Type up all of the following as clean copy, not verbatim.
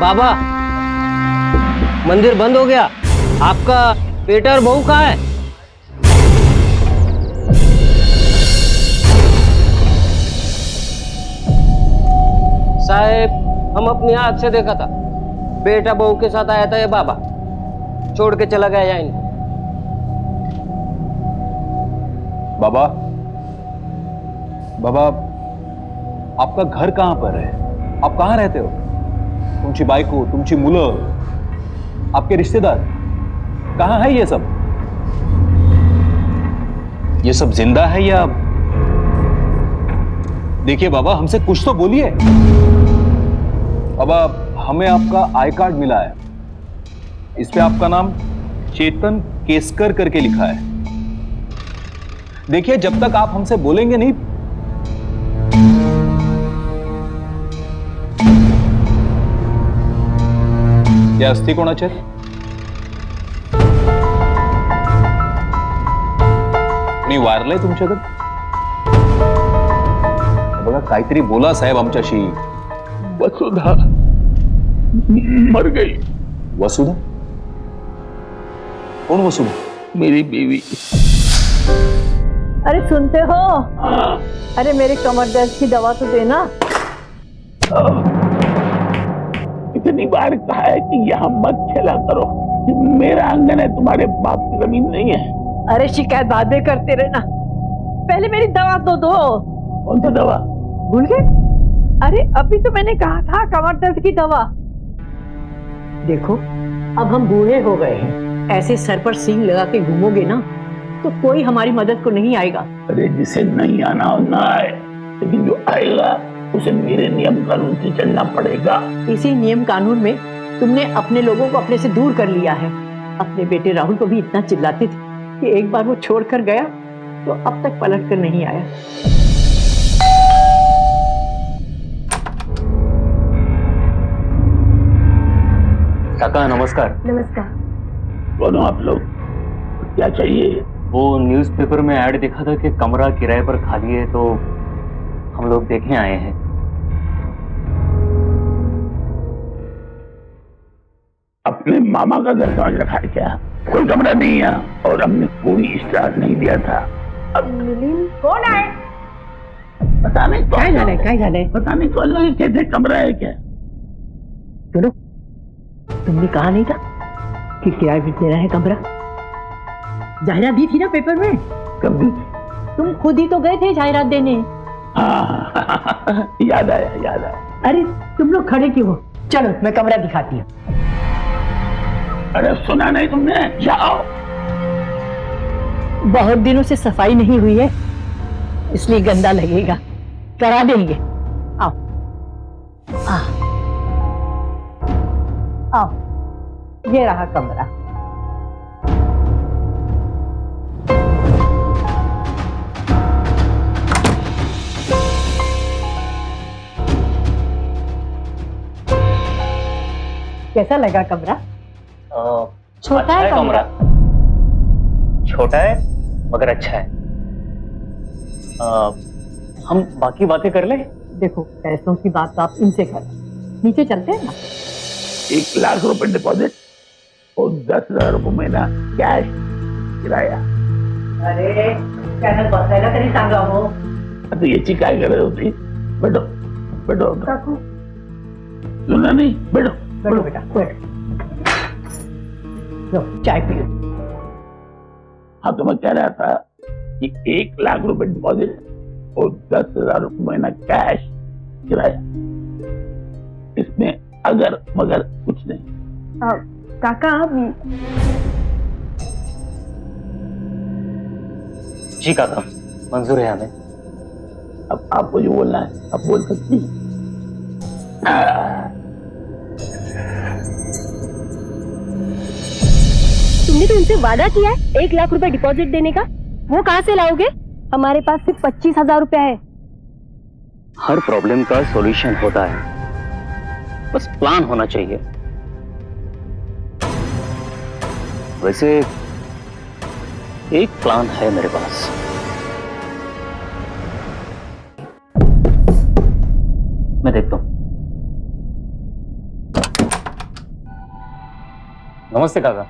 बाबा, मंदिर बंद हो गया। आपका बेटा और बहू कहाँ है? साहेब, हम अपनी आंख से देखा था, बेटा बहू के साथ आया था ये बाबा, छोड़ के चला गया यहाँ इनको। बाबा, बाबा, आपका घर कहां पर है? आप कहां रहते हो? तुमची बायको, तुमची मुलं, आपके रिश्तेदार कहां है? ये सब जिंदा है या? देखिए बाबा, हमसे कुछ तो बोलिए। बाबा, हमें आपका आई कार्ड मिला है, इस पे आपका नाम चेतन केसकर करके लिखा है। देखिए, जब तक आप हमसे बोलेंगे नहीं। हे असती कोणाचे? कोणी वारलंय तुमच्याकडे? बघा, काहीतरी बोला साहेब आमच्याशी। वसुधा मर गई। वसुधा? कौन वसुधा? मेरी बीवी। अरे सुनते हो? अरे मेरे कमर दर्द की दवा तो देना। इतनी बार कहा है कि यहाँ मत खेला करो, मेरा आंगन है, तुम्हारे बाप की जमीन नहीं है। अरे शिकायत बाद में करते रहना, पहले मेरी दवा तो दो। कौन सी दवा? भूल गए? अरे अभी तो मैंने कहा था कमर दर्द की दवा। देखो, अब हम बूढ़े हो गए हैं, ऐसे सर पर सींग लगा के घूमोगे ना तो कोई हमारी मदद को नहीं आएगा। अरे जिसे नहीं आना हो ना आए, लेकिन जो आएगा उसे मेरे नियम कानून से चलना पड़ेगा। इसी नियम कानून में तुमने अपने लोगों को अपने से दूर कर लिया है। अपने बेटे राहुल को भी इतना चिल्लाते थे कि एक बार वो छोड़कर गया तो अब तक पलट कर नहीं आया। काका नमस्कार। नमस्कार। कौन हो आप लोग? क्या चाहिए? वो न्यूज़पेपर में ऐड देखा था कि कमरा किराए पर खाली है, तो हम लोग देखने आए हैं। अपने मामा का घर समझ रखा है क्या? कोई कमरा नहीं है और हमने कोई स्टार नहीं दिया था। अब कौन आए? पता नहीं क्या जाने? पता नहीं कौन लोग कहते कमरा है क्या? सुनो, तुमने कहा नहीं था कि किराए पे देना है कमरा? जाहिरात दी थी ना पेपर में। कभी तुम खुद ही तो गए थे जाहिरात देने। हाँ याद आया। अरे तुम लोग खड़े क्यों हो? चलो मैं कमरा दिखाती हूँ। अरे सुना नहीं तुमने? जाओ। बहुत दिनों से सफाई नहीं हुई है, इसलिए गंदा लगेगा, करा देंगे। आओ आओ, ये रहा कमरा। कैसा लगा कमरा? छोटा है कमरा। छोटा है मगर अच्छा है। हम बाकी बातें कर ले। देखो, पैसों की बात तो आप इनसे कर, नीचे चलते हैं ना। 1 लाख रुपए डिपॉजिट और 10,000 रुपये महीना कैश किराया। अरे चॅनल बसायला तरी सांगा हो। आता याची काय गरज होती? बैठो बैठो। काकू सुना नहीं? बैठो बैठो बेटा, बैठो। लो चाय पियो। हाँ तो मैं कह रहा था कि 1 लाख रुपए डिपॉजिट और 10,000 रुपये महीना कैश किराया, इसमें अगर मगर कुछ नहीं। काका जी काका, मंजूर है हमें। अब आपको जो बोलना है आप बोल सकती हैं। तुमने तो उनसे वादा किया है 1 लाख रुपए डिपॉजिट देने का, वो कहाँ से लाओगे? हमारे पास सिर्फ 25,000 रुपया है। हर प्रॉब्लम का सॉल्यूशन होता है, बस प्लान होना चाहिए। वैसे एक प्लान है मेरे पास। मैं देखता हूं। नमस्ते काका।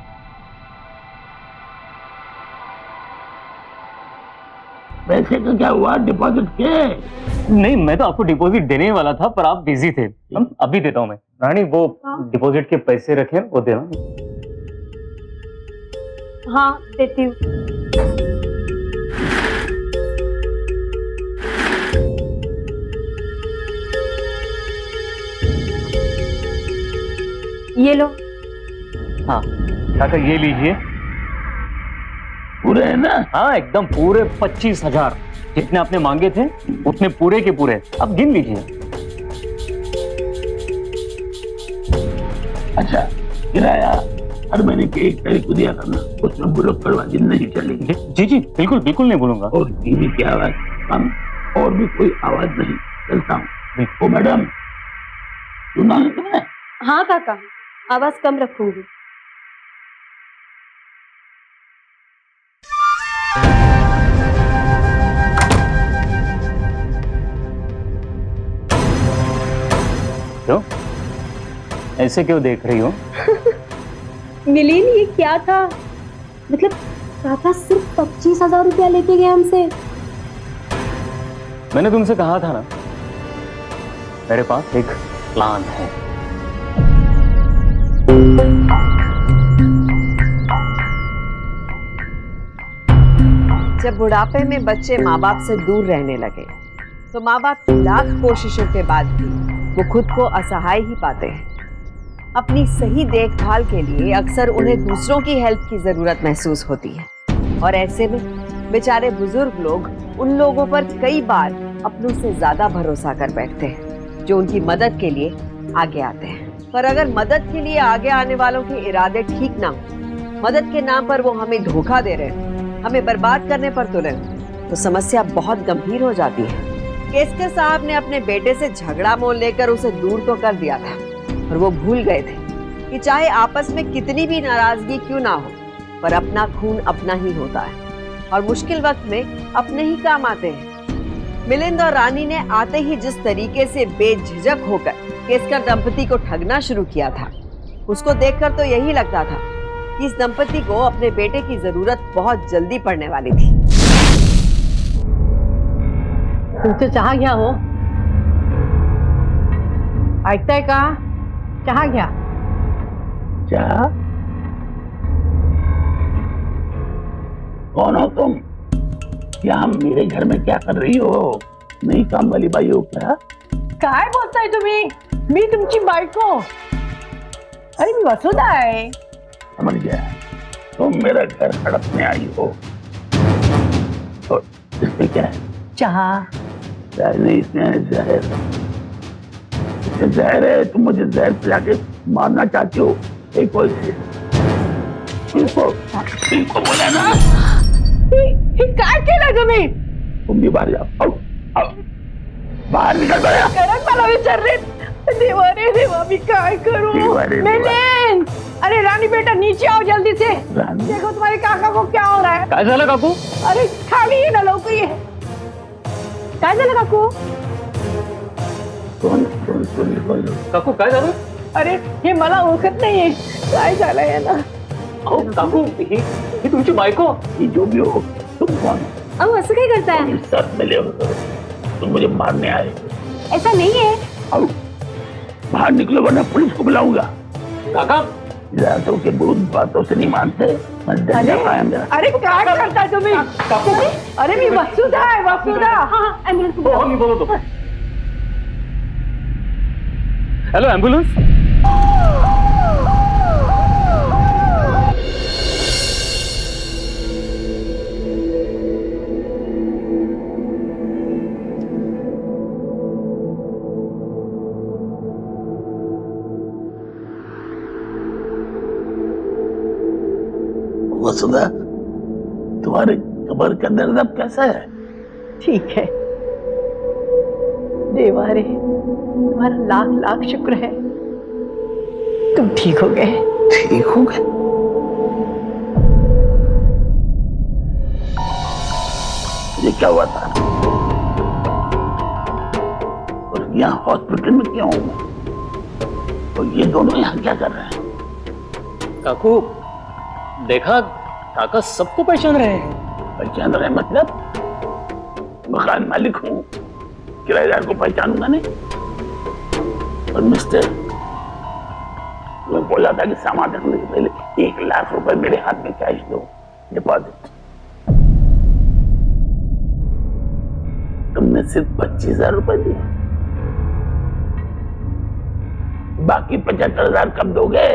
पैसे का क्या हुआ, डिपॉजिट के? नहीं, मैं तो आपको डिपॉजिट देने ही वाला था, पर आप बिजी थे। हम अभी देता हूँ मैं। रानी, वो डिपॉजिट के पैसे रखे, वो दे रहा हूँ। हाँ, देती हूँ। ये लो। हाँ काका, ये लीजिए। पूरे है ना? हाँ, एकदम पूरे 25,000 जितने आपने मांगे थे उतने पूरे के पूरे। अब गिन लीजिए। अच्छा, किराया हर महीने की 1 तारीख को दिया करना, उसमें बुलक करवाजी नहीं चलेगी। जी जी, बिल्कुल बिल्कुल नहीं बोलूंगा। और टीवी की आवाज कम, और भी कोई आवाज नहीं। चलता हूँ। ओ मैडम, सुना है तुमने? हाँ काका, आवाज कम रखूंगी। क्यों ऐसे क्यों देख रही हो? मिलिन, ये क्या था? मतलब काका सिर्फ 25,000 रुपया लेके गए हमसे। मैंने तुमसे कहा था ना, मेरे पास एक प्लान है। जब बुढ़ापे में बच्चे माँ बाप से दूर रहने लगे तो माँ बाप की लाख कोशिशों के बाद भी वो खुद को असहाय ही पाते हैं। अपनी सही देखभाल के लिए अक्सर उन्हें दूसरों की हेल्प की जरूरत महसूस होती है, और ऐसे में बेचारे बुजुर्ग लोग उन लोगों पर कई बार अपनों से ज्यादा भरोसा कर बैठते हैं जो उनकी मदद के लिए आगे आते हैं। पर अगर मदद के लिए आगे आने वालों के इरादे ठीक ना हो, मदद के नाम पर वो हमें धोखा दे रहे हैं, हमें बर्बाद करने पर तुले, तो समस्या बहुत गंभीर हो जाती है। केसकर साहब ने अपने बेटे से झगड़ा मोल लेकर उसे दूर तो कर दिया था, और वो भूल गए थे कि चाहे आपस में कितनी भी नाराजगी क्यों ना हो, पर अपना खून अपना ही होता है और मुश्किल वक्त में अपने ही काम आते हैं। मिलिंद और रानी ने आते ही जिस तरीके से बेझिझक होकर केसकर दंपति को ठगना शुरू किया था, उसको देखकर तो यही लगता था कि इस दंपति को अपने बेटे की जरूरत बहुत जल्दी पड़ने वाली थी। तुमसे चाहा क्या हो? ऐकताय का? चहा घ्या। क्या? कौन हो तुम? यहाँ मेरे घर में क्या कर रही हो? नहीं काम वाली बाई हो क्या? काय बोलताय तुम्ही? मी तुमची बायको. अरे मी वसुधा आहे. समझ गया, तुम मेरा घर हड़पने आई हो। और इसमें क्या है? चहा. चाय नहीं, इसमें जहर। इसमें जहर है, तुम मुझे जहर पिला के मारना चाहती हो। एक कोई इनको बोला ना, हे काय केलं तुम्ही? तुम भी बाहर जाओ। आओ, आओ, बाहर निकल गया। करत मला विचारले. देवा रे देवा, मी काय करूं? देवा रे देवा। मिलिंद, अरे रानी बेटा नीचे आओ जल्दी से. रानी? देखो तुम्हारे काका को क्या हो रहा है. काय झालं काकू? अरे खाली ये ना, लवकर ये. काय झालं काकू? कौन? काकू काय झालं? अरे हे मला ओळखत नाहीये. काय झालंय याला? अहो काकू, ही तुमची बायको. ये जो भी हो, तुम कौन हो? अब असं काय करताय? तुम साथ मिले हो, तुम मुझे मारने आए। ऐसा नहीं है। आओ, बाहर निकलो वरना पुलिस को बुलाऊंगा। काका, जातों के बहुत बातों से नहीं मानते। मैं डंडा कायम रहा। अरे काय करताय तुम्ही? अरे मी वसुधा आहे, वसुधा. हाँ, एम्बुलेंस को हो बुलाओ. मी बोलवतो. Hello ambulance. वसुधा, तुम्हारे कमर का दर्द अब कैसा है? ठीक है. देवा रे, तुम्हारा लाख लाख शुक्र है, तुम ठीक हो गए. ठीक हो गए? ये क्या हुआ था? और यहाँ हॉस्पिटल में क्यों हूँ? और ये दोनों यहाँ क्या कर रहे हैं? काकू देखा, काका सबको पहचान रहे हैं। पहचान रहे मतलब? मकान मालिक हूँ, किराएदार को पहचानूंगा नहीं? और मिस्टर, मैं बोला था कि सामान रखने से पहले 1 लाख रुपए मेरे हाथ में कैश दो, डिपॉजिट। तुमने सिर्फ 25,000 रुपए दिए, बाकी 75,000 कब दोगे?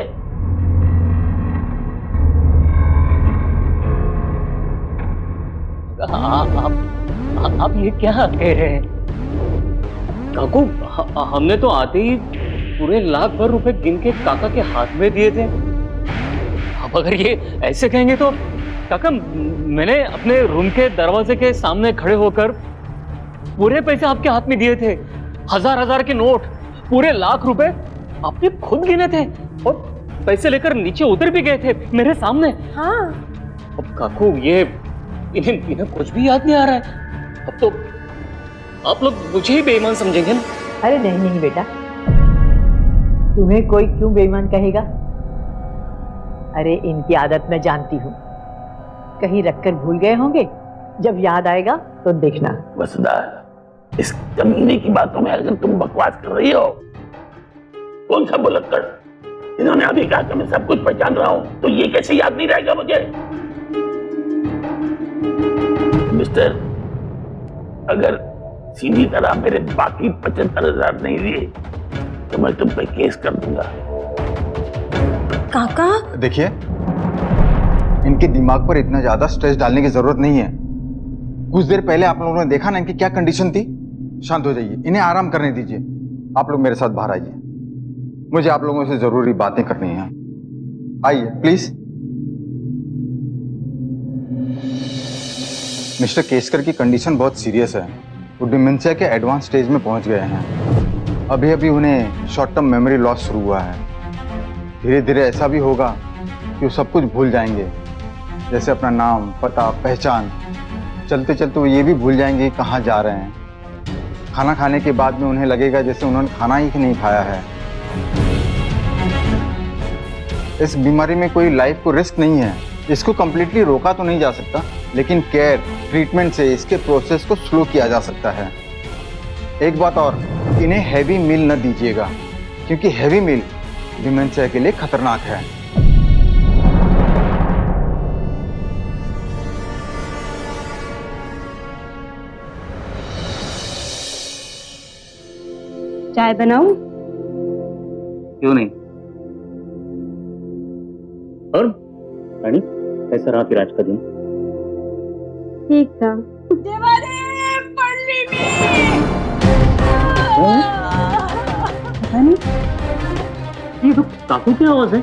आप ये क्या कह रहे हैं काकू? हमने तो आते ही पूरे लाख भर रुपए गिन के काका के हाथ में दिए थे। अब अगर ये ऐसे कहेंगे तो काका, मैंने अपने रूम के दरवाजे के सामने खड़े होकर पूरे पैसे आपके हाथ में दिए थे। 1000 के नोट, पूरे लाख रुपए आपने खुद गिने थे और पैसे लेकर नीचे उतर भी गए थे मेरे सामने। हाँ। अब काकू ये इन्हें कुछ भी याद नहीं आ रहा है। अब तो आप लोग मुझे ही बेईमान समझेंगे ना? अरे नहीं नहीं बेटा, तुम्हें कोई क्यों बेईमान कहेगा? अरे इनकी आदत मैं जानती हूँ, कहीं रखकर भूल गए होंगे, जब याद आएगा तो देखना। वसुधा, इस कमीने की बातों में अगर तुम बकवास कर रही हो, कौन सा बुलक्कड़? इन्होंने अभी कहा कि मैं सब कुछ पहचान रहा हूं, तो ये कैसे याद नहीं रहेगा मुझे? मिस्टर, अगर सीधी तरह मेरे बाकी 75,000 नहीं दिए तो मैं तुम पे केस कर दूंगा। काका, देखिए, इनके दिमाग पर इतना ज्यादा स्ट्रेस डालने की जरूरत नहीं है। कुछ देर पहले आप लोगों ने देखा ना इनकी क्या कंडीशन थी। शांत हो जाइए, इन्हें आराम करने दीजिए। आप लोग मेरे साथ बाहर आइए, मुझे आप लोगों से जरूरी बातें करनी है। आइए प्लीज। मिस्टर केसकर की कंडीशन बहुत सीरियस है। वो डिमेंशिया के एडवांस स्टेज में पहुंच गए हैं। अभी अभी उन्हें शॉर्ट टर्म मेमोरी लॉस शुरू हुआ है। धीरे धीरे ऐसा भी होगा कि वो सब कुछ भूल जाएंगे, जैसे अपना नाम, पता, पहचान। चलते चलते वो ये भी भूल जाएंगे कहाँ जा रहे हैं। खाना खाने के बाद में उन्हें लगेगा जैसे उन्होंने खाना ही नहीं खाया है। इस बीमारी में कोई लाइफ को रिस्क नहीं है। इसको कम्प्लीटली रोका तो नहीं जा सकता, लेकिन केयर, ट्रीटमेंट से इसके प्रोसेस को स्लो किया जा सकता है। एक बात और, इन्हें हैवी मील न दीजिएगा, क्योंकि हैवी मील डिमेंशिया के लिए खतरनाक है। चाय बनाऊं? क्यों नहीं? और रानी, कैसा रहा फिर आज का दिन? ठीक था। ये तो काकू की आवाज है।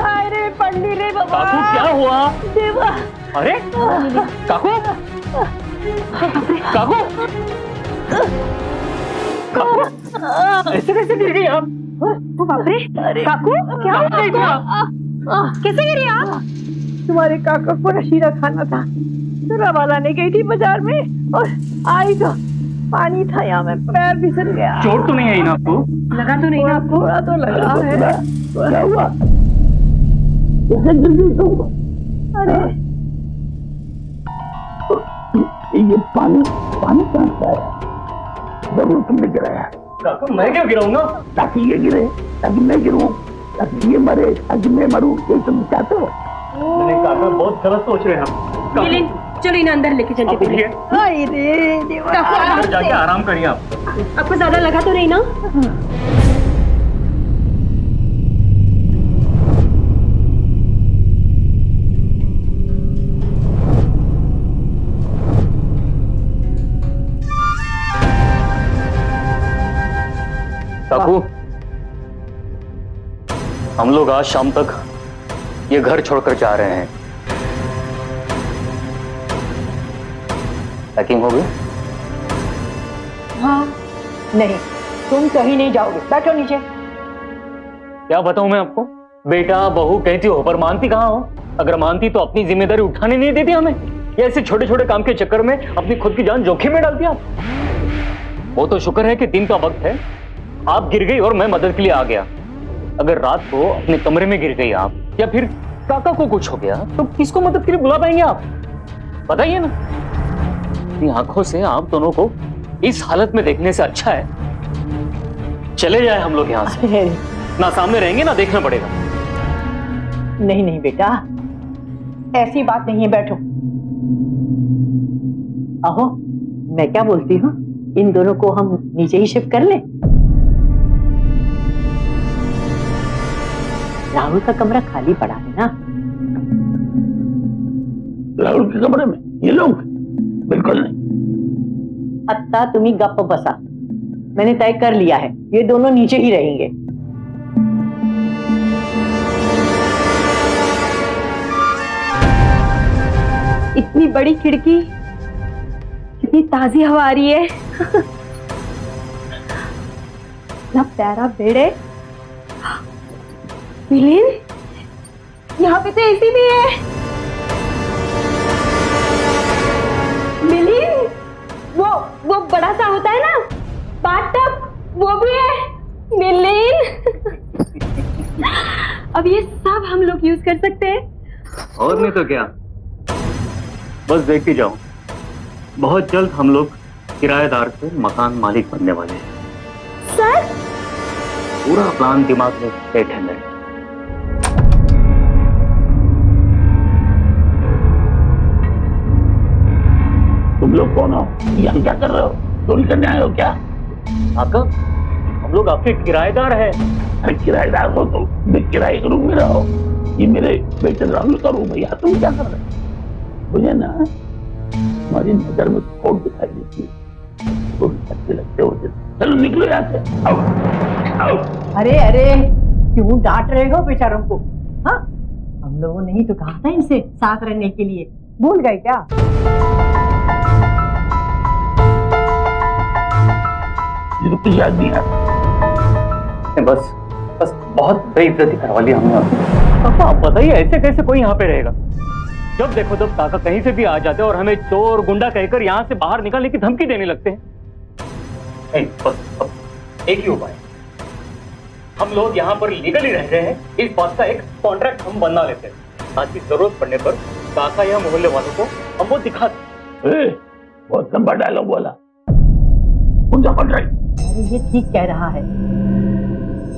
अरे पंडी रे बाबा, काकू क्या हुआ? देवा। अरे काकू, काकू, काकू, ऐसे कैसे गिर गई आप? ओ बाप रे, काकू क्या हो गया? कैसे गिरी आप? तुम्हारे काका को रशीदा खाना था, तो रवा लाने गई थी बाजार में और आई तो पानी था यहाँ में, पैर फिसल गया। चोट तो नहीं आई ना आपको? लगा तो नहीं ना आपको? थोड़ा तो लगा है। क्या हुआ? कैसे गिर गई तुम? अरे ये पानी कहाँ से आया? जरूर तुमने गिराया। काकू मैं क्यों गिराऊंगा? ताकि ये गिरे, ताकि मैं गिरूं, ताकि ये मरे, ताकि मैं मरूं, ये तुम चाहते हो? मैंने काका बहुत गलत सोच रहे हैं आप। मिलिन, चलो इन्हें अंदर लेके चलते पहले। आई रे देवा। काकू आराम अंदर जाके से। आराम करिए आप। आपको ज्यादा लगा तो नहीं ना? काकू, हम लोग आज शाम तक ये घर छोड़कर जा रहे हैं। पैकिंग हो गई? हाँ नहीं, तुम कहीं नहीं जाओगे, बैठो नीचे। क्या बताऊं मैं आपको? बेटा बहू कहती हो, पर मानती कहाँ हो? अगर मानती तो अपनी जिम्मेदारी उठाने नहीं देती हमें, या ऐसे छोटे छोटे काम के चक्कर में अपनी खुद की जान जोखिम में डालती आप? वो तो शुक्र है कि दिन का वक्त है, आप गिर गई और मैं मदद के लिए आ गया, अगर रात को अपने कमरे में गिर गई आप, या फिर काका को कुछ हो गया, तो किसको मदद के लिए बुला पाएंगे आप? बताइए ना। अपनी आंखों से आप दोनों को इस हालत में देखने से अच्छा है चले जाए हम लोग यहाँ से। अरे ना सामने रहेंगे ना देखना पड़ेगा। नहीं नहीं बेटा, ऐसी बात नहीं है, बैठो। आहो, मैं क्या बोलती हूँ, इन दोनों को हम नीचे ही शिफ्ट कर लें। राहुल का कमरा खाली पड़ा है ना। राहुल के कमरे में ये लोग? बिल्कुल नहीं। अत्ता तुम्ही गप्प बसा, मैंने तय कर लिया है, ये दोनों नीचे ही रहेंगे। इतनी बड़ी खिड़की, कितनी ताजी हवा आ रही है। इतना प्यारा बेड है। मिलिन, यहाँ पे तो एसी भी है। मिलिन, वो बड़ा सा होता है ना बाथटब, वो भी है। मिलिन, अब ये सब हम लोग यूज कर सकते हैं। और नहीं तो क्या, बस देखते जाओ, बहुत जल्द हम लोग किराएदार से मकान मालिक बनने वाले हैं। सर, पूरा प्लान दिमाग में सेट है मेरे। तुम लोग कौन हो? यहाँ क्या कर रहे हो? चोरी करने आए हो क्या? आपका, हम लोग आपके किराएदार हैं। अरे किराएदार हो तो मैं किराए के रूम में रहो। ये मेरे बेटे राहुल का रूम है, यहाँ तुम क्या कर रहे हो? मुझे ना हमारी नजर में खोट दिखाई देती है, तो अच्छे लगते होते। चलो निकलो यहाँ से, आओ आओ। अरे अरे, क्यों डांट रहे हो बेचारों को? हाँ, हम लोगों ने ही तो कहा था इनसे साथ रहने के लिए, भूल गए क्या? ये तो कुछ याद नहीं आता। बस बहुत बेइज्जती करवा ली हमने। पापा आप बताइए, ऐसे कैसे कोई यहाँ पे रहेगा? जब देखो तब काका कहीं से भी आ जाते हैं और हमें चोर गुंडा कहकर यहाँ से बाहर निकालने की धमकी देने लगते हैं। नहीं, बस अब एक ही उपाय, हम लोग यहाँ पर लीगली रह रहे हैं, इस बात का एक कॉन्ट्रैक्ट हम बना लेते हैं, ताकि जरूरत पड़ने पर काका या मोहल्ले वालों को हम वो दिखा दें। बहुत लंबा डायलॉग बोला। कौन सा कॉन्ट्रैक्ट? अरे ये ठीक कह रहा है,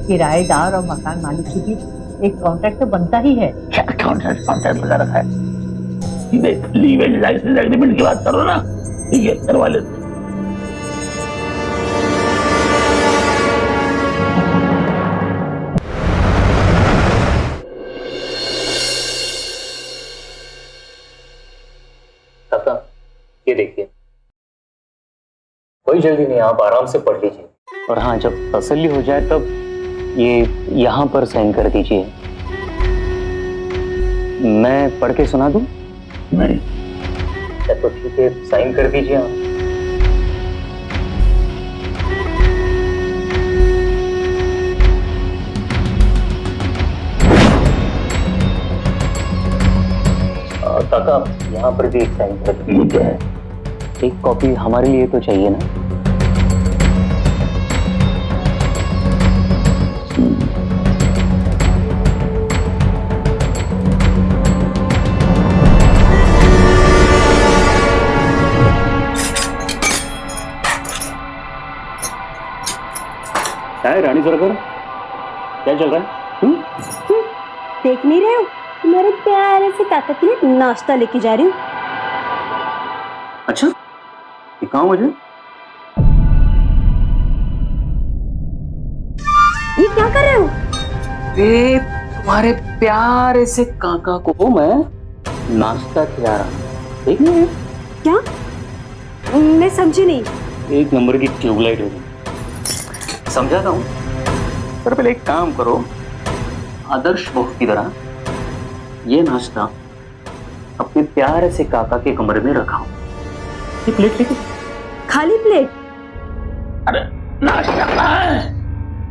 किराएदार और मकान मालिक के बीच एक कॉन्ट्रैक्ट तो बनता ही है। क्या कॉन्ट्रैक्ट लगा रखा है? सीधे लीवेज लाइसेंस एग्रीमेंट की बात करो ना। ठीक है, करवा लेते। काका ये देखिए, कोई जल्दी नहीं, आप आराम से पढ़ लीजिए, और हाँ जब तसल्ली हो जाए तब ये यहाँ पर साइन कर दीजिए। मैं पढ़ के सुना दूं? नहीं, तो ठीक है, साइन कर दीजिए आप। काका यहाँ पर भी एक साइन कर दीजिए। ये क्या है? एक कॉपी हमारे लिए तो चाहिए ना। क्या है रानी सरकार, क्या चल रहा है? देख नहीं रहे हो, तुम्हारे प्यारे से काका के लिए नाश्ता लेके जा रही हूँ। अच्छा, दिखाओ मुझे। ये क्या कर रहे हो? वे तुम्हारे प्यारे से काका को मैं नाश्ता खिला रहा हूँ, ठीक है? क्या? मैं समझी नहीं। एक नंबर की ट्यूबलाइट होगी, समझाता हूँ। पर पहले एक काम करो, आदर्श बहू की तरह ये नाश्ता अपने प्यारे से काका के कमरे में रखा हूँ। ये प्लेट लेके। खाली प्लेट? अरे नाश्ता कहाँ है?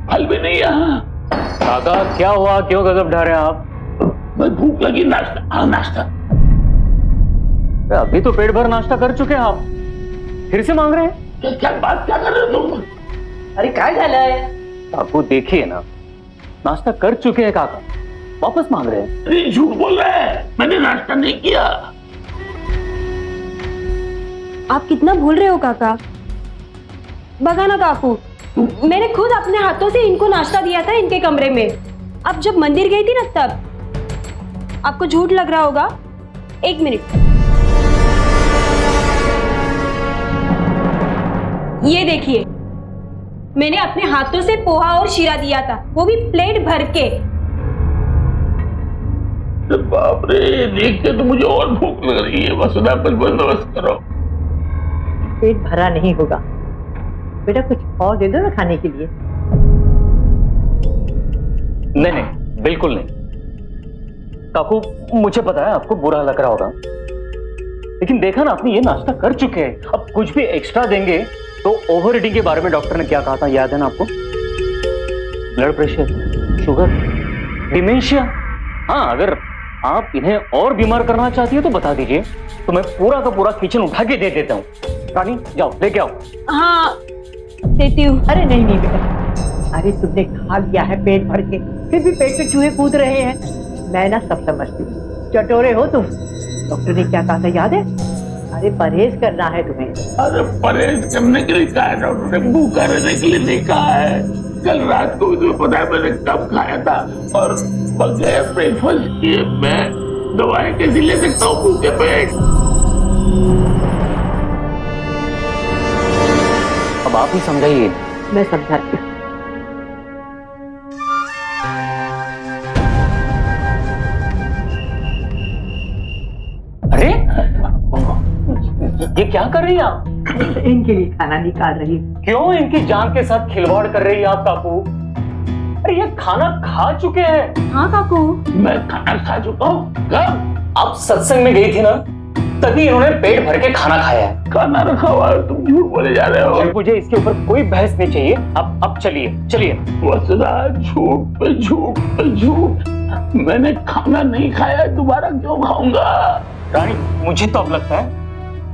फल भी नहीं यहाँ। काका क्या हुआ, क्यों गजब ढा रहे हैं आप? मैं भूख लगी, नाश्ता। हाँ नाश्ता। अभी तो पेट भर नाश्ता कर चुके हैं आप, फिर से मांग रहे हैं? क्या बात क्या कर रहे हो तुम? अरे काय झालंय? आपको देखिए ना, नाश्ता कर चुके हैं काका, वापस मांग रहे हैं। अरे झूठ बोल रहा है, मैंने नाश्ता नहीं किया। आप कितना भूल रहे हो काका। बगा ना काकू, मैंने खुद अपने हाथों से इनको नाश्ता दिया था इनके कमरे में। अब जब मंदिर गई थी ना तब। आपको झूठ लग रहा होगा। एक मिनट, ये देखिए, मैंने अपने हाथों से पोहा और शीरा दिया था, वो भी प्लेट भर के। बाप रे, देख के तो मुझे और भूख लग रही है। वसुधा, पर बंदोबस्त करो। पेट भरा नहीं होगा बेटा, कुछ और दे दो ना खाने के लिए। नहीं नहीं, बिल्कुल नहीं काकू, मुझे पता है आपको बुरा लग रहा होगा, लेकिन देखा ना आपने ये नाश्ता कर चुके हैं, अब कुछ भी एक्स्ट्रा देंगे तो ओवर ईटिंग के बारे में डॉक्टर ने क्या कहा था, याद है ना आपको? Blood pressure, sugar, dementia. हाँ, अगर आप इन्हें और बीमार करना चाहती है तो बता दीजिए, तो मैं पूरा का पूरा किचन उठा के दे देता हूँ। रानी जाओ लेके आओ। हाँ देती हूँ। अरे नहीं नहीं बेटा, अरे तुमने खा लिया है पेट भर के, फिर भी पेट पे चूहे कूद रहे हैं। मैं ना सब समझती हूँ, चटोरे हो तुम। डॉक्टर ने क्या कहा था याद है? अरे परहेज करना है तुम्हें। अरे परहेज करने के लिए कहा है डॉक्टर ने, भूखा रहने के लिए नहीं कहा है। कल रात को भी तुम्हें पता है मैंने कब खाया था, और बगैर ब्रेकफास्ट किए मैं दवाएं कैसे ले सकता हूँ भूखे पेट? अब आप ही समझाइए। मैं समझाती हूँ। अरे ये क्या कर रही हैं आप? इनके लिए खाना निकाल रही हूँ। क्यों इनकी जान के साथ खिलवाड़ कर रही है आप काकू? अरे ये खाना खा चुके हैं। हाँ काकू, मैं खाना खा चुका हूँ। कब? आप सत्संग में गई थी ना, तभी इन्होंने पेट भर के खाना खाया है। खाना रखा हुआ है, तुम झूठ बोले जा रहे हो। और मुझे इसके ऊपर कोई बहस नहीं चाहिए। अब चलिए चलिए। वसुधा, झूठ पे झूठ पे झूठ। मैंने खाना नहीं खाया, दोबारा क्यों खाऊंगा? रानी, मुझे तो अब लगता है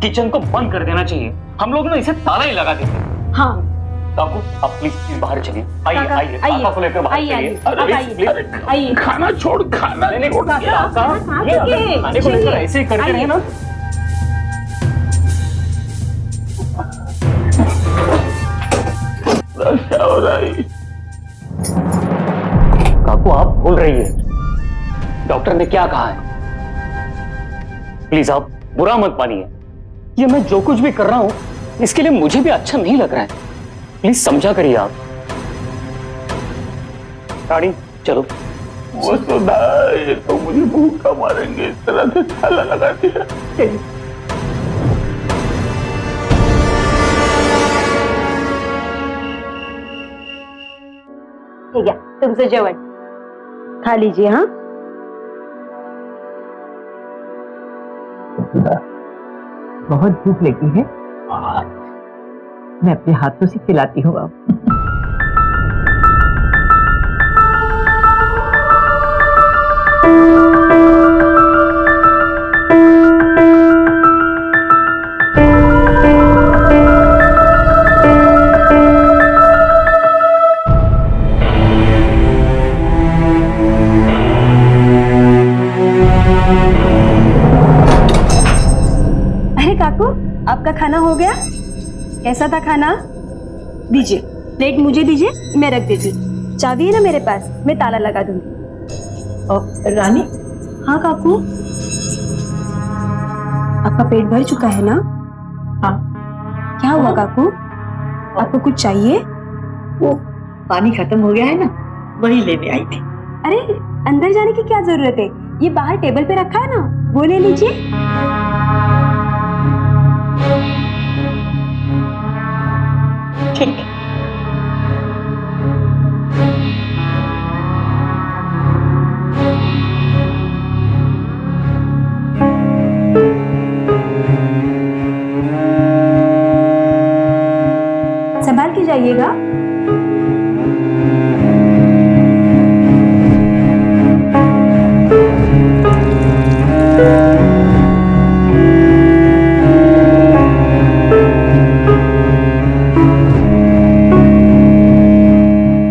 किचन को बंद कर देना चाहिए। हम लोग ना इसे ताला ही लगा देते हैं। हाँ काकू, आप प्लीज बाहर चलिए। आइए काका, आइए, आइए, काका को लेकर बाहर आइए, चलिए। आइए, अरे, आप आइए, अरे, आइए। खाना छोड़, खाना नहीं, छोड़। काका, ये आप खाने को लेकर ऐसे ही करते रहे ना। क्या हो रहा है? काकू, आप भूल रही है डॉक्टर ने क्या कहा है। प्लीज आप बुरा मत मानिए, ये मैं जो कुछ भी कर रहा हूं इसके लिए मुझे भी अच्छा नहीं लग रहा है। प्लीज समझा करिए आप। रानी चलो। वसुधा, ये तो मुझे भूखा मारेंगे, इस तरह से ताला लगा दिया। ठीक है, तुमसे जेवण खा लीजिए। हाँ बहुत भूख लगी है, मैं अपने हाथों से खिलाती हूँ अब। अरे काकू, आपका खाना हो गया? कैसा था खाना? दीजिए, प्लेट मुझे दीजिए, मैं रख देती। चाबी है ना मेरे पास, मैं ताला लगा दूंगी। और रानी? हाँ काकू, आपका पेट भर चुका है ना? हाँ। क्या हुआ काकू, आपको कुछ चाहिए? वो पानी खत्म हो गया है ना, वही लेने आई थी। अरे अंदर जाने की क्या जरूरत है, ये बाहर टेबल पे रखा है ना, वो ले लीजिए। ठीक है। संभाल के जाइएगा।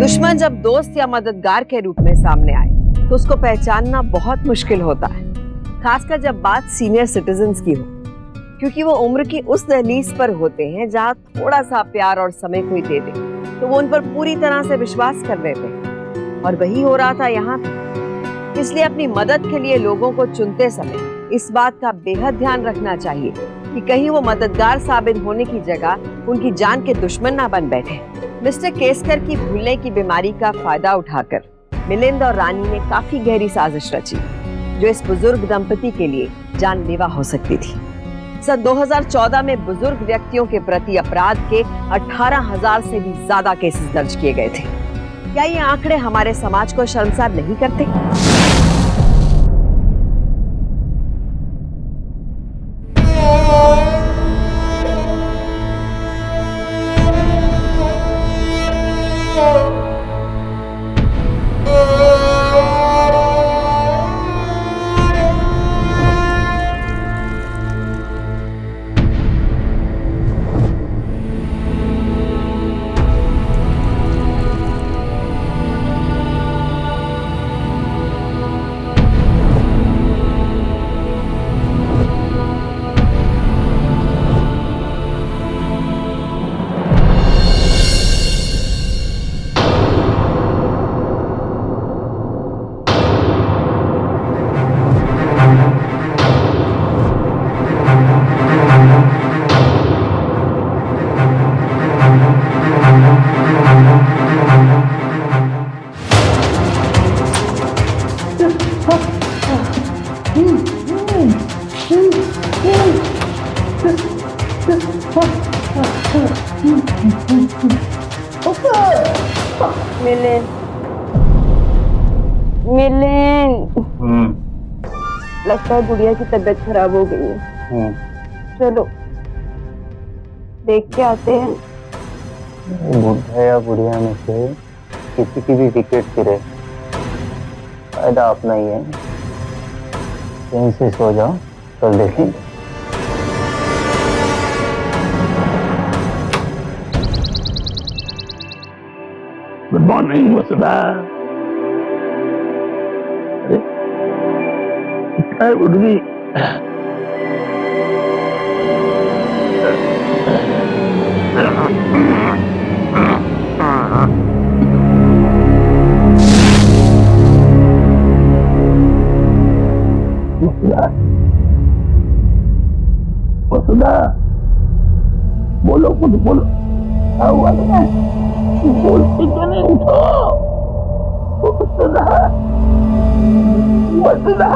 दुश्मन जब दोस्त या मददगार के रूप में सामने आए तो उसको पहचानना बहुत मुश्किल होता है, खासकर जब बात सीनियर सिटीजन्स की हो, क्योंकि वो उम्र की उस दहलीज पर होते हैं जहाँ थोड़ा सा प्यार और समय कोई दे दे तो वो उन पर पूरी तरह से विश्वास कर लेते हैं, और वही हो रहा था यहाँ पे। इसलिए अपनी मदद के लिए लोगों को चुनते समय इस बात का बेहद ध्यान रखना चाहिए कि कहीं वो मददगार साबित होने की जगह उनकी जान के दुश्मन ना बन बैठे। मिस्टर केसकर की भूलने की बीमारी का फायदा उठाकर मिलिंद और रानी ने काफी गहरी साजिश रची जो इस बुजुर्ग दंपति के लिए जानलेवा हो सकती थी। सन 2014 में बुजुर्ग व्यक्तियों के प्रति अपराध के 18,000 से भी ज्यादा केसेस दर्ज किए गए थे। क्या ये आंकड़े हमारे समाज को शर्मसार नहीं करते? मिलिंद लगता है गुड़िया की तबीयत खराब हो गई है। चलो देख के आते हैं। बुढ़ा या बुढ़िया में से किसी की भी विकेट गिरे फायदा अपना ही है। यहीं से सो जाओ, कल देखेंगे। गुड मॉर्निंग वसुधा। अरे कितना उठ गई? वसुधा बोलो, कुछ बोलो। क्या हुआ तुम्हें? बोलती क्यों नहीं? उठो Vasudha, Vasudha.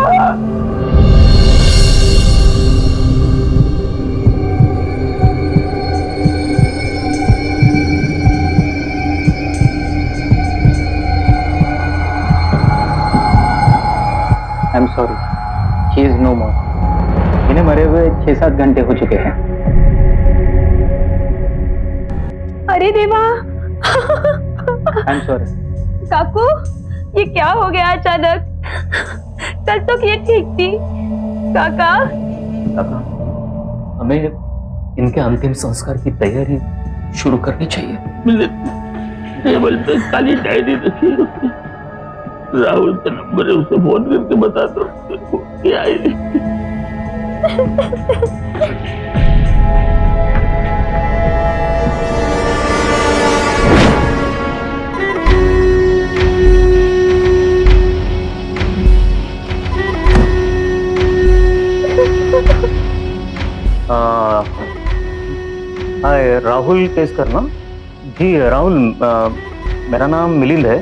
I am sorry, she is no more. इन्हें मरे हुए 6-7 घंटे हो चुके हैं। अरे देवा। आई एम सॉरी। काकू ये क्या हो गया अचानक? कल तो ये ठीक थी। काका हमें इनके अंतिम संस्कार की तैयारी शुरू करनी चाहिए। टेबल पे काली डायरी रखी है, राहुल का नंबर है, उसे फोन करके बता दो क्या है। हाय राहुल केसकर ना? जी राहुल, मेरा नाम मिलिंद है।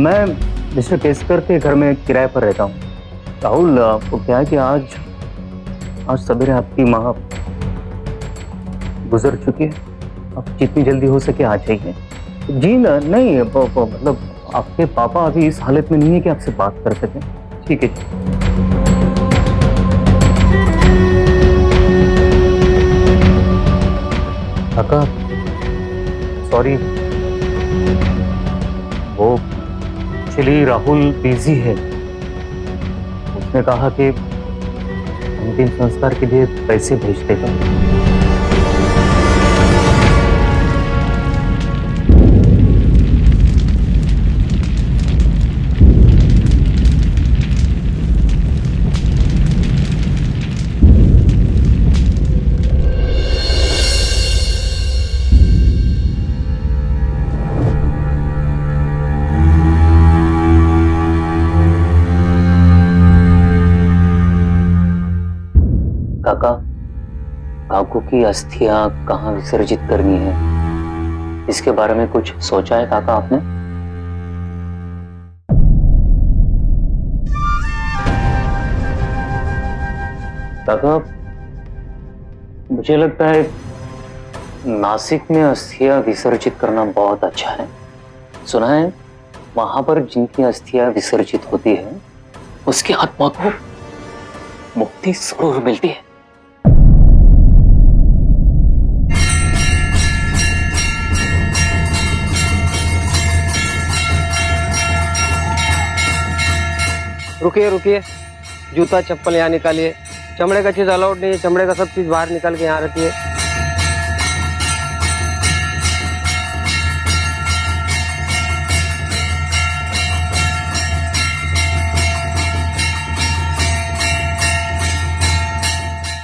मैं मिस्टर केसकर के घर में किराए पर रहता हूँ। राहुल वो क्या है कि आज सवेरे आपकी माँ गुजर चुकी है। आप जितनी जल्दी हो सके आ जाइए। जी नहीं मतलब आपके पापा अभी इस हालत में नहीं है कि आपसे बात कर सकें। ठीक है। काका सॉरी, वो एक्चुअली राहुल बिजी है। उसने कहा कि अंतिम संस्कार के लिए पैसे भेज देगा। काकू की अस्थियां कहाँ विसर्जित करनी है, इसके बारे में कुछ सोचा है काका आपने? काका, मुझे लगता है नासिक में अस्थियां विसर्जित करना बहुत अच्छा है। सुना है वहां पर जिनकी अस्थियां विसर्जित होती है उसकी आत्मा को मुक्ति जरूर मिलती है। रुकिए रुकिए, जूता चप्पल यहाँ निकालिए। चमड़े का चीज अलाउड नहीं है, चमड़े का सब चीज बाहर निकाल के यहाँ रखिए।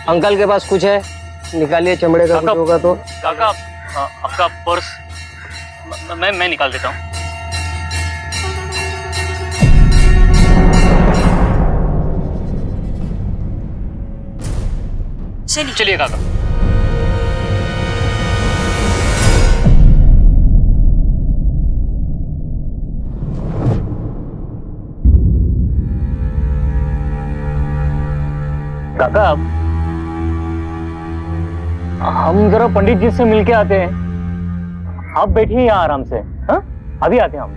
अंकल के पास कुछ है, निकालिए चमड़े का कुछ होगा तो। काका, आपका पर्स मैं निकाल देता हूँ। चलिए काका। काका, हम जरा पंडित जी से मिलके आते हैं। आप बैठिए यहाँ आराम से। हाँ, अभी आते हैं हम।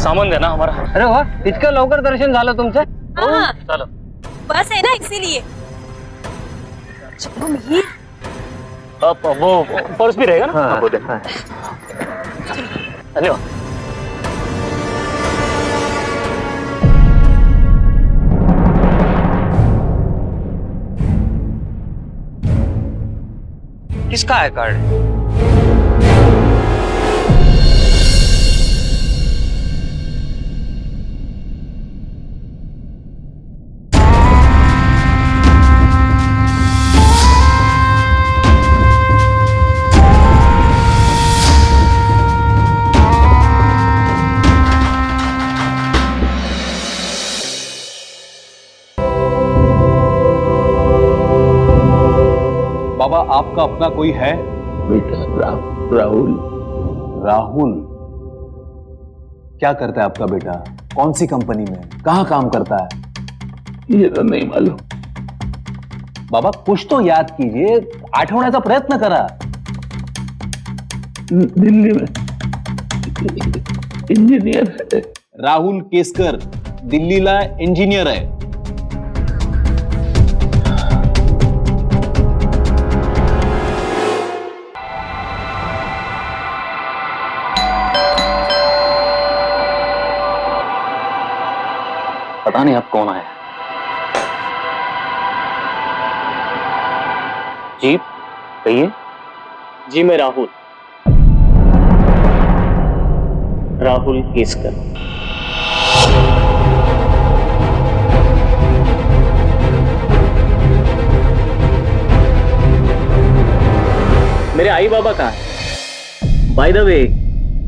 सामान देना हमारा। अरे वाह, इतकं लवकर दर्शन झालं तुमचं? हाँ, चलो। बस है ना इसीलिए। चलो मिहिर। अब वो पर्स भी रहेगा ना? हाँ, वो दे। धन्यवाद। किसका है कार्ड? बाबा, आपका अपना कोई है? बेटा राहुल। राहुल? क्या करता है आपका बेटा? कौन सी कंपनी में, कहाँ काम करता है? ये तो नहीं मालूम। बाबा कुछ तो याद कीजिए, आठवण्याचा प्रयत्न करा। दिल्ली में इंजीनियर है। राहुल केसकर दिल्लीला इंजिनियर आहे। पता नहीं आप कौन आया। जी कहिए। जी मैं राहुल केसकर। मेरे आई बाबा कहाँ है? बाय द वे,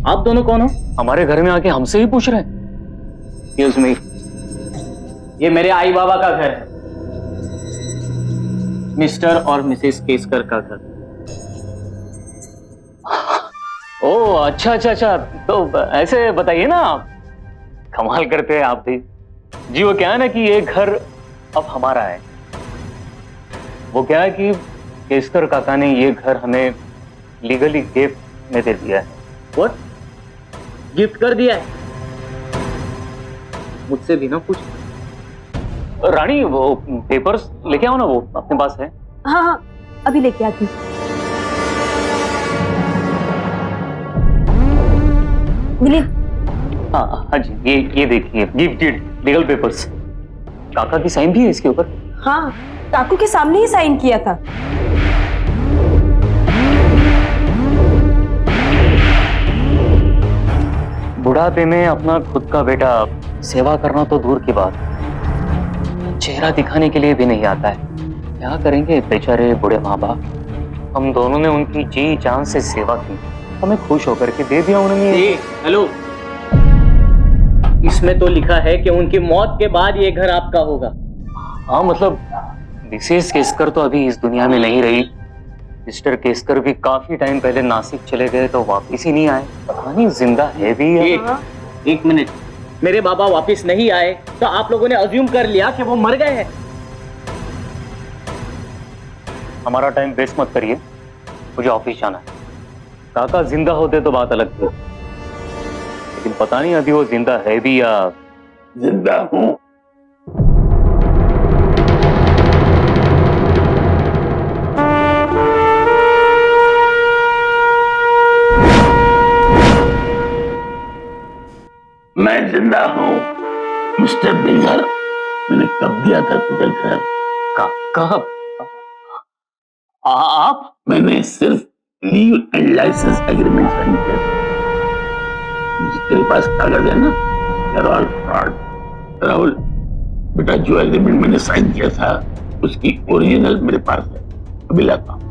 आप दोनों कौन हो? हमारे घर में आके हमसे ही पूछ रहे हैं। Excuse me, ये मेरे आई बाबा का घर है, मिस्टर और मिसेस केसकर का घर। ओह अच्छा अच्छा अच्छा, तो ऐसे बताइए ना आप। कमाल करते हैं आप भी। जी वो क्या है ना कि ये घर अब हमारा है। वो क्या है कि केसकर काका ने ये घर हमें लीगली गिफ्ट में दे दिया है। व्हाट? गिफ्ट कर दिया है? मुझसे भी ना कुछ। रानी वो पेपर्स लेके आओ ना, वो अपने पास है। हाँ हाँ, अभी लेके आती। मिले? हाँ हाँ जी, ये देखिए, गिफ्ट डीड, लीगल पेपर्स। काका की साइन भी है इसके ऊपर। हाँ, काकू के सामने ही साइन किया था। बुढ़ापे में अपना खुद का बेटा सेवा करना तो दूर की बात, चेहरा दिखाने के लिए भी नहीं आता है। क्या करेंगे बेचारे बूढ़े माँ बाप। हम दोनों ने उनकी जी जान से सेवा की, हमें खुश होकर के दे दिया उन्होंने। हेलो, इसमें तो लिखा है कि उनकी मौत के बाद ये घर आपका होगा। हाँ मतलब मिसेस केसकर तो अभी इस दुनिया में नहीं रही। मिस्टर केसकर भी काफी टाइम पहले नासिक चले गए तो वापिस ही नहीं आए। पता नहीं जिंदा है भी या... एक मिनट, मेरे बाबा वापिस नहीं आए तो आप लोगों ने अज्यूम कर लिया कि वो मर गए हैं। हमारा टाइम वेस्ट मत करिए, मुझे ऑफिस जाना है। काका जिंदा होते तो बात अलग थी, लेकिन पता नहीं अभी वो जिंदा है भी या... जिंदा हूं। मैं जिंदा हूं मिस्टर बिगर। मैंने कब दिया था तुझे घर? कब? आप? मैंने सिर्फ leave and licence agreement sign किया था। तेरे पास कागज है ना? All fraud. राहुल बेटा, जो एग्रीमेंट मैंने साइन किया था उसकी ओरिजिनल मेरे पास है, अभी लाता हूं।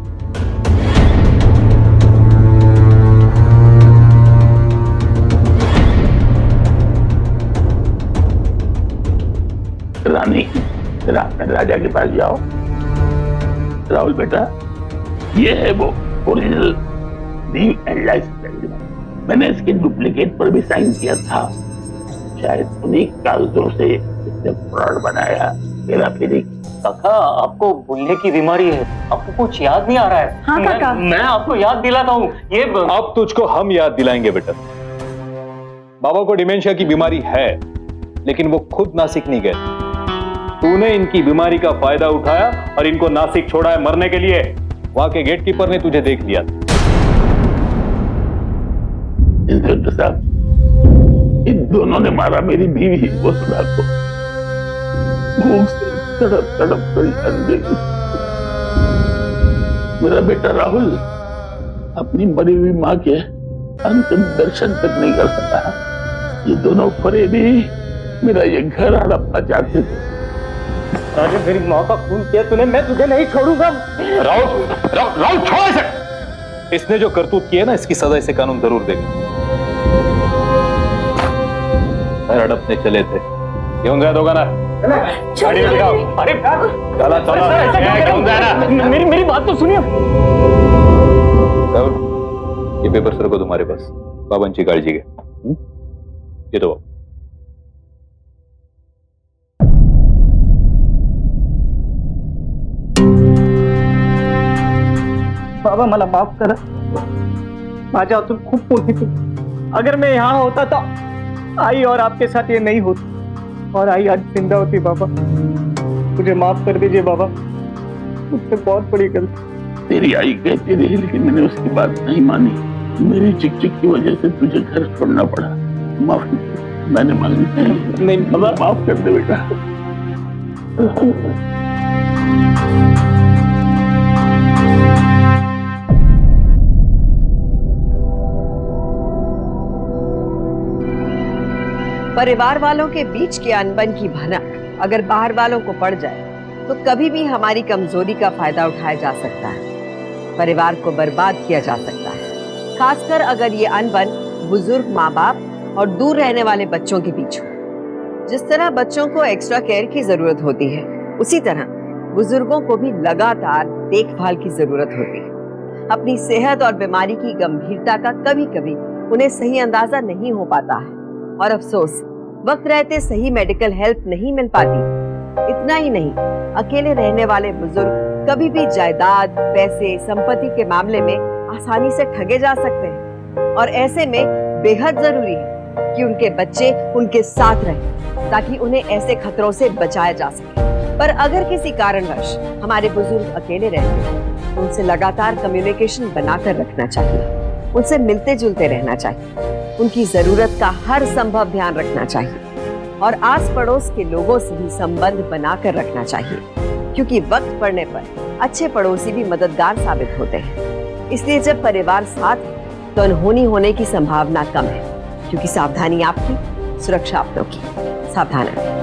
रानी, राजा के पास जाओ। राहुल बेटा, ये है वो original leave and licence agreement. मैंने इसके डुप्लीकेट पर भी साइन किया था। शायद उन्हीं कागजों से इसने फ्रॉड बनाया। तेरा फिर काका, आपको भूलने की बीमारी है, आपको कुछ याद नहीं आ रहा है। हाँ काका, मैं आपको याद दिलाता हूँ। ये अब तुझको हम याद दिलाएंगे बेटा। बाबा को डिमेंशिया की बीमारी है, लेकिन वो खुद नासिक नहीं गए। तूने इनकी बीमारी का फायदा उठाया और इनको नासिक छोड़ा है मरने के लिए। वहां के गेटकीपर ने तुझे देख लिया। इंस्पेक्टर साहब, इन दोनों ने मारा मेरी बीवी वसुधा को। भूख से तड़प तड़प कर जान गई। मेरा बेटा राहुल अपनी मरी हुई माँ के अंतिम दर्शन तक नहीं कर सका। ये दोनों फरेबी मेरा ये घर हड़पना चाहते थे। अरे मेरी माँ का खून किया तूने, मैं तुझे नहीं छोड़ूंगा। राहुल छोड़ इसे। इसने जो करतूत की है ना, इसकी सजा इसे कानून जरूर देगा। घर हड़पने चले थे, क्यों गया दोगा ना? गाड़ी में दिखाओ। अरे चला चला, क्यों गया ना? मेरी बात तो सुनिए। राहुल, ये पेपर सर को तुम्हारे पास, बाबनची काळजी घे। ये तो बाबा मला माफ करा, माझ्या हातून खूप मोठी चूक। अगर मैं यहाँ होता तो आई और आपके साथ ये नहीं होती, और आई आज जिंदा होती। बाबा मुझे माफ कर दीजिए बाबा, मुझसे बहुत बड़ी गलती। तेरी आई कहती रही, लेकिन मैंने उसकी बात नहीं मानी। मेरी चिक चिक की वजह से तुझे घर छोड़ना पड़ा। माफी मैंने मांगी नहीं। बाबा माफ कर दे बेटा। परिवार वालों के बीच की अनबन की भनक अगर बाहर वालों को पड़ जाए तो कभी भी हमारी कमजोरी का फायदा उठाया जा सकता है, परिवार को बर्बाद किया जा सकता है। खासकर अगर ये अनबन बुजुर्ग माँ बाप और दूर रहने वाले बच्चों के बीच हो। जिस तरह बच्चों को एक्स्ट्रा केयर की जरूरत होती है, उसी तरह बुजुर्गों को भी लगातार देखभाल की जरूरत होती है। अपनी सेहत और बीमारी की गंभीरता का कभी कभी उन्हें सही अंदाजा नहीं हो पाता है, और अफसोस वक्त रहते सही मेडिकल हेल्प नहीं मिल पाती। इतना ही नहीं, अकेले रहने वाले बुजुर्ग कभी भी जायदाद, पैसे, संपत्ति के मामले में आसानी से ठगे जा सकते हैं, और ऐसे में बेहद जरूरी है कि उनके बच्चे उनके साथ रहें ताकि उन्हें ऐसे खतरों से बचाया जा सके। पर अगर किसी कारणवश हमारे बुजुर्ग अकेले रहते हैं तो उनसे लगातार कम्युनिकेशन बनाकर रखना चाहिए, उनसे मिलते जुलते रहना चाहिए, उनकी जरूरत का हर संभव ध्यान रखना चाहिए, और आस पड़ोस के लोगों से भी संबंध बनाकर रखना चाहिए, क्योंकि वक्त पड़ने पर अच्छे पड़ोसी भी मददगार साबित होते हैं। इसलिए जब परिवार साथ है तो अनहोनी होने की संभावना कम है, क्योंकि सावधानी आपकी, सुरक्षा अपनों की। सावधान रहें।